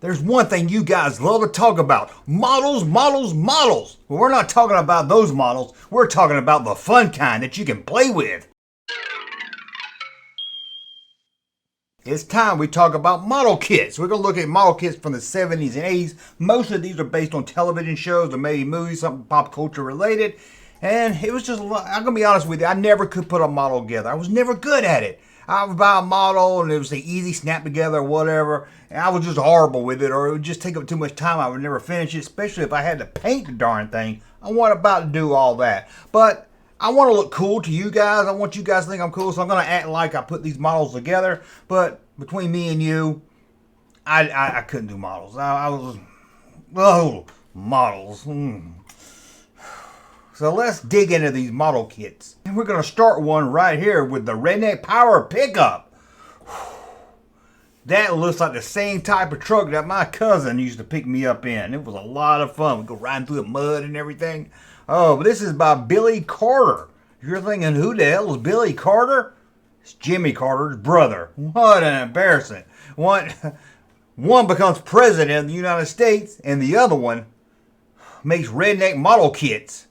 There's one thing you guys love to talk about. Models, models, models. Well, we're not talking about those models. We're talking about the fun kind that you can play with. It's time we talk about model kits. We're going to look at model kits from the 70s and 80s. Most of these are based on television shows or maybe movies, something pop culture related. And it was just, I'm going to be honest with you, I never could put a model together. I was never good at it. I would buy a model and it was the easy snap together or whatever. And I was just horrible with it, or it would just take up too much time. I would never finish it, especially if I had to paint the darn thing. I wasn't about to do all that. But I want to look cool to you guys. I want you guys to think I'm cool, so I'm going to act like I put these models together. But between me and you, I couldn't do models. Models. So let's dig into these model kits. And we're going to start one right here with the Redneck Power Pickup. That looks like the same type of truck that my cousin used to pick me up in. It was a lot of fun. We'd go riding through the mud and everything. Oh, but this is by Billy Carter. You're thinking, who the hell is Billy Carter? It's Jimmy Carter's brother. What an embarrassment. One becomes president of the United States, and the other one makes redneck model kits.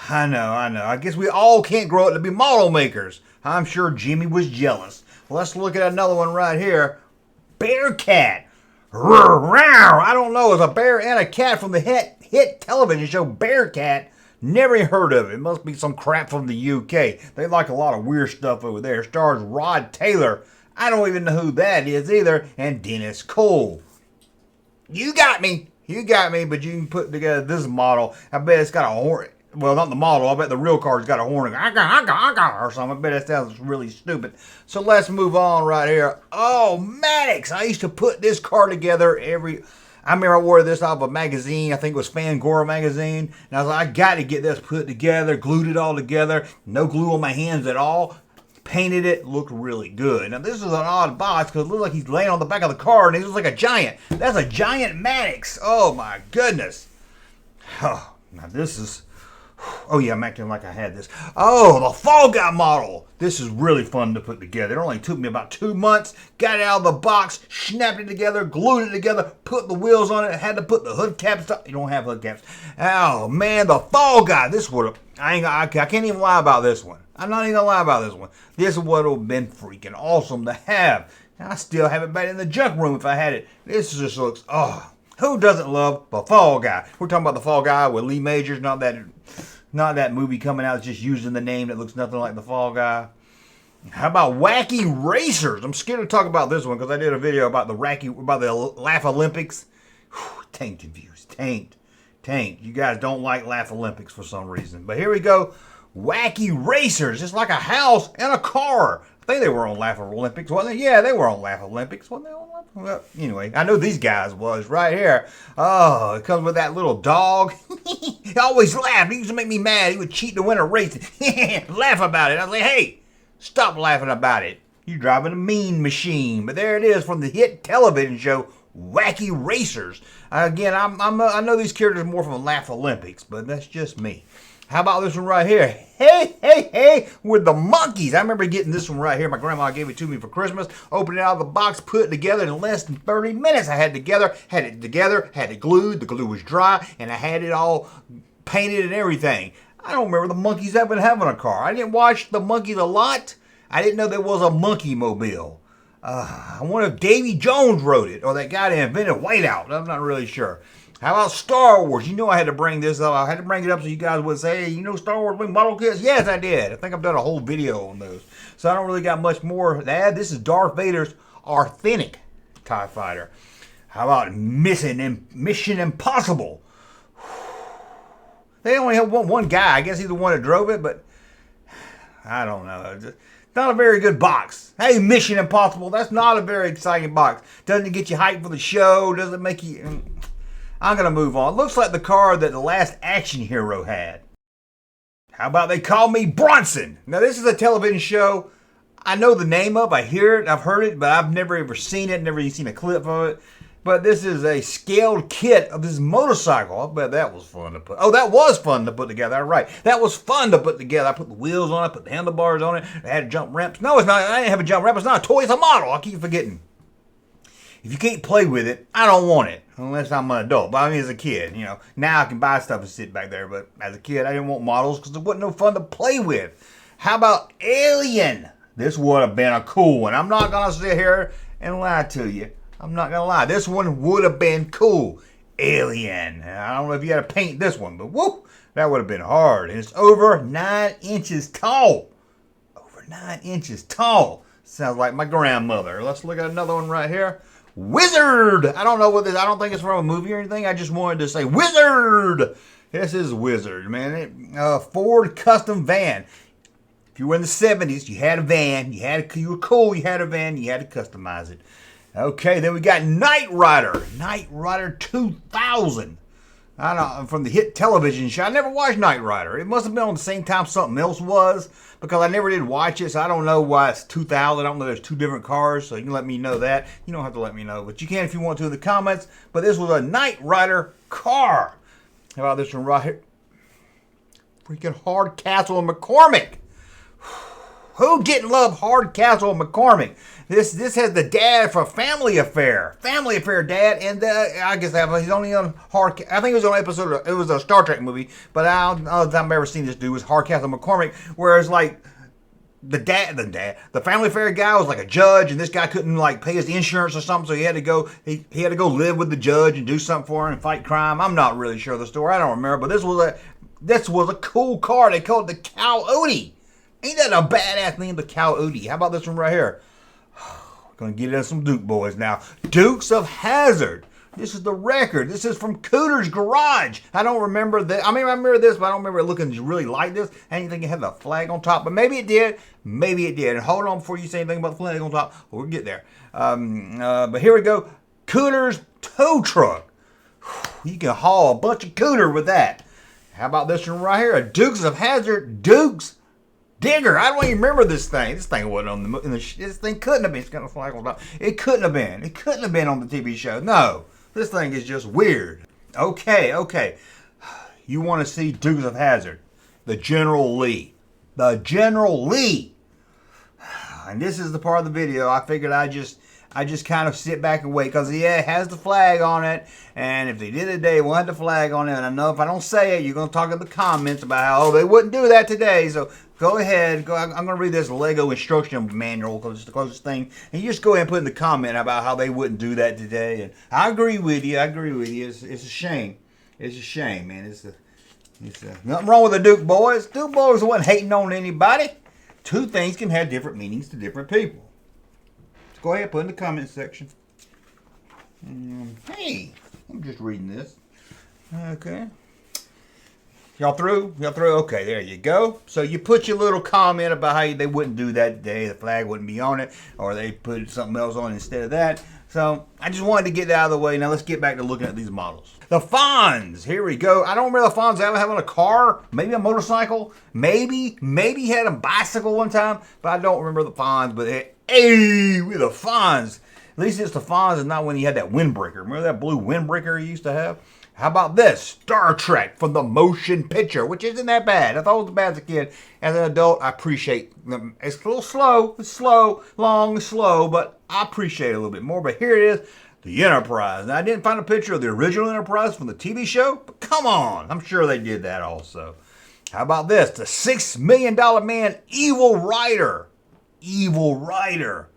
I know. I guess we all can't grow up to be model makers. I'm sure Jimmy was jealous. Let's look at another one right here. Bearcat. I don't know. It's a bear and a cat from the hit television show Bearcat. Never heard of it. It must be some crap from the UK. They like a lot of weird stuff over there. Stars Rod Taylor. I don't even know who that is either. And Dennis Cole. You got me, but you can put together this model. I bet it's got a horn. Well, not the model. I bet the real car's got a horn or something. I bet that sounds really stupid. So let's move on right here. Oh, Maddox. I used to put this car together I remember I wore this off a magazine. I think it was Fangora magazine. And I was like, I got to get this put together. Glued it all together. No glue on my hands at all. Painted it. Looked really good. Now, this is an odd box because it looks like he's laying on the back of the car and he looks like a giant. That's a giant Maddox. Oh, my goodness. Oh, now this is... Oh yeah, I'm acting like I had this. Oh, the Fall Guy model. This is really fun to put together. It only took me about 2 months. Got it out of the box, snapped it together, glued it together, put the wheels on it, had to put the hood caps on. You don't have hood caps. Oh man, the Fall Guy. This would have, I can't even lie about this one. I'm not even gonna lie about this one. This would have been freaking awesome to have. I still have it back in the junk room if I had it. This just looks, who doesn't love the Fall Guy? We're talking about the Fall Guy with Lee Majors, not that movie coming out just using the name that looks nothing like the Fall Guy. How about Wacky Racers? I'm scared to talk about this one because I did a video about the Laugh Olympics. Tainted views. Taint. You guys don't like Laugh Olympics for some reason. But here we go. Wacky Racers. It's like a house and a car. I think they were on Laugh Olympics, wasn't they? Yeah, they were on Laugh Olympics, wasn't they? Well, anyway, I know these guys was right here. Oh, it comes with that little dog. He always laughed. He used to make me mad. He would cheat to win a race. Laugh about it. I was like, hey, stop laughing about it. You're driving a mean machine. But there it is from the hit television show Wacky Racers. Again, I know these characters more from Laugh Olympics, but that's just me. How about this one right here? Hey, with the monkeys. I remember getting this one right here. My grandma gave it to me for Christmas. Opened it out of the box, put it together in less than 30 minutes. I had it together, had it glued. The glue was dry, and I had it all painted and everything. I don't remember the monkeys ever having a car. I didn't watch the monkeys a lot. I didn't know there was a monkey mobile. I wonder if Davy Jones wrote it, or that guy that invented Whiteout. I'm not really sure. How about Star Wars? You know I had to bring this up. I had to bring it up so you guys would say, hey, you know Star Wars with model kits? Yes, I did. I think I've done a whole video on those. So I don't really got much more to add. This is Darth Vader's authentic TIE Fighter. How about Mission Impossible? They only have one guy. I guess he's the one that drove it, but I don't know. It's not a very good box. Hey, Mission Impossible, that's not a very exciting box. Doesn't get you hyped for the show. Doesn't make you... I'm going to move on. Looks like the car that the last action hero had. How about They Call Me Bronson? Now, this is a television show. I know the name of it. I hear it. I've heard it, but I've never ever seen it. Never even seen a clip of it. But this is a scaled kit of this motorcycle. I bet that was fun to put. Oh, that was fun to put together. All right. That was fun to put together. I put the wheels on it, put the handlebars on it. I had jump ramps. No, it's not. I didn't have a jump ramp. It's not a toy. It's a model. I keep forgetting. If you can't play with it, I don't want it. Unless I'm an adult. But I mean, as a kid, you know. Now I can buy stuff and sit back there. But as a kid, I didn't want models because it wasn't no fun to play with. How about Alien? This would have been a cool one. I'm not going to sit here and lie to you. I'm not going to lie. This one would have been cool. Alien. I don't know if you had to paint this one, but whoop, that would have been hard. And it's over 9 inches tall. Over 9 inches tall. Sounds like my grandmother. Let's look at another one right here. Wizard. I don't know what this. I don't think it's from a movie or anything. I just wanted to say Wizard. This is Wizard, man. Ford custom van. If you were in the 70s, you had a van. You were cool. You had a van. You had to customize it. Okay, then we got Knight Rider. Knight Rider 2000. I don't know, from the hit television show. I never watched Knight Rider. It must have been on the same time something else was, because I never did watch it, so I don't know why it's 2000. I don't know there's two different cars, so you can let me know that. You don't have to let me know, but you can if you want to in the comments. But this was a Knight Rider car. How about this one right here? Freaking Hardcastle and McCormick. Who didn't love Hardcastle and McCormick? This has the dad from Family Affair. Family Affair dad, and I guess he's only on Hardcastle. I think it was on an episode. It was a Star Trek movie, but I don't know the time I've ever seen this dude was Hardcastle McCormick. Whereas like the Family Affair guy was like a judge, and this guy couldn't like pay his insurance or something, so he had to go. He had to go live with the judge and do something for him and fight crime. I'm not really sure of the story. I don't remember, but this was a cool car. They called it the Coyote. Ain't that a badass name, the Coyote? How about this one right here? Gonna get into some Duke boys now. Dukes of Hazzard. This is the record. This is from Cooter's Garage. I don't remember that. I mean, I remember this, but I don't remember it looking really like this. I didn't think it had the flag on top, but maybe it did. Maybe it did. And hold on before you say anything about the flag on top. We'll get there. But here we go. Cooter's tow truck. You can haul a bunch of cooter with that. How about this one right here? A Dukes of Hazzard Dukes Digger. I don't even remember this thing. This thing wasn't on this thing couldn't have been. It's got a flag on top. It couldn't have been. It couldn't have been on the TV show. No. This thing is just weird. Okay. You want to see Dukes of Hazzard. The General Lee. The General Lee. And this is the part of the video I figured I just kind of sit back and wait, because it has the flag on it, and if they did it today, it won't have the flag on it. And I know if I don't say it, you're going to talk in the comments about how, they wouldn't do that today. So go ahead. I'm going to read this Lego instruction manual, because it's the closest thing, and you just go ahead and put in the comment about how they wouldn't do that today. And I agree with you. It's a shame. It's a shame, man. It's nothing wrong with the Duke boys. Duke boys wasn't hating on anybody. Two things can have different meanings to different people. Go ahead, put in the comment section. Hey, I'm just reading this. Okay. Y'all through? Okay, there you go. So you put your little comment about how they wouldn't do that today. The flag wouldn't be on it, or they put something else on instead of that. So I just wanted to get that out of the way. Now let's get back to looking at these models. The Fonz. Here we go. I don't remember the Fonz ever having a car. Maybe a motorcycle. Maybe he had a bicycle one time. But I don't remember the Fonz. But hey, we're the Fonz. At least it's the Fonz and not when he had that windbreaker. Remember that blue windbreaker he used to have? How about this? Star Trek from the motion picture, which isn't that bad. I thought it was bad as a kid. As an adult, I appreciate them. It's a little slow. It's slow, long, slow, but I appreciate it a little bit more. But here it is, the Enterprise. Now, I didn't find a picture of the original Enterprise from the TV show, but come on. I'm sure they did that also. How about this? The $6 Million Man, Evil Rider. Evil Rider.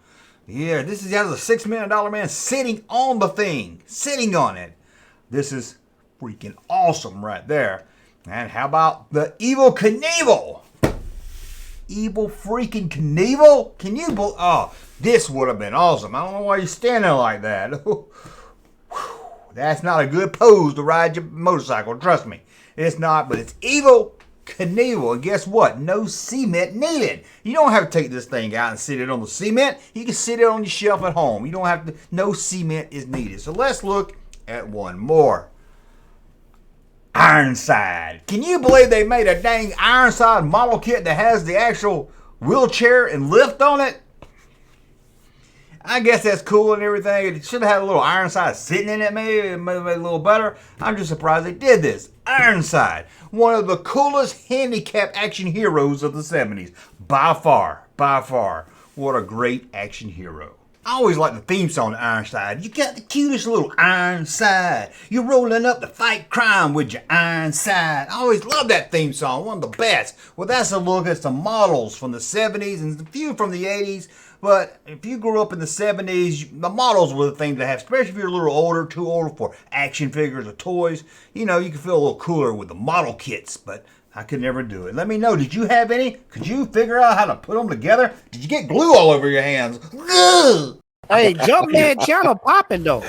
Yeah, this has a $6 Million Man sitting on the thing. Sitting on it. This is freaking awesome right there. And how about the Evil Knievel? Evil freaking Knievel? Can you believe? Oh, this would have been awesome. I don't know why you're standing like that. That's not a good pose to ride your motorcycle. Trust me. It's not, but it's Evil Knievel. And guess what? No cement needed. You don't have to take this thing out and sit it on the cement. You can sit it on your shelf at home. You don't have to. No cement is needed. So let's look at one more. Ironside. Can you believe they made a dang Ironside model kit that has the actual wheelchair and lift on it? I guess that's cool and everything. It should have had a little Ironside sitting in it, maybe. It might have made it a little better. I'm just surprised they did this. Ironside. One of the coolest handicap action heroes of the 70s. By far. By far. What a great action hero. I always like the theme song to Ironside. You got the cutest little Ironside. You're rolling up to fight crime with your Ironside. I always love that theme song, one of the best. Well, that's a look at some models from the 70s and a few from the 80s. But if you grew up in the 70s, the models were the thing to have, especially if you're a little older, too old for action figures or toys. You know, you can feel a little cooler with the model kits, but I could never do it. Let me know, did you have any? Could you figure out how to put them together? Did you get glue all over your hands? Ugh! Hey, Junkman channel popping though.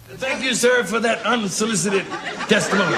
Thank you, sir, for that unsolicited testimony.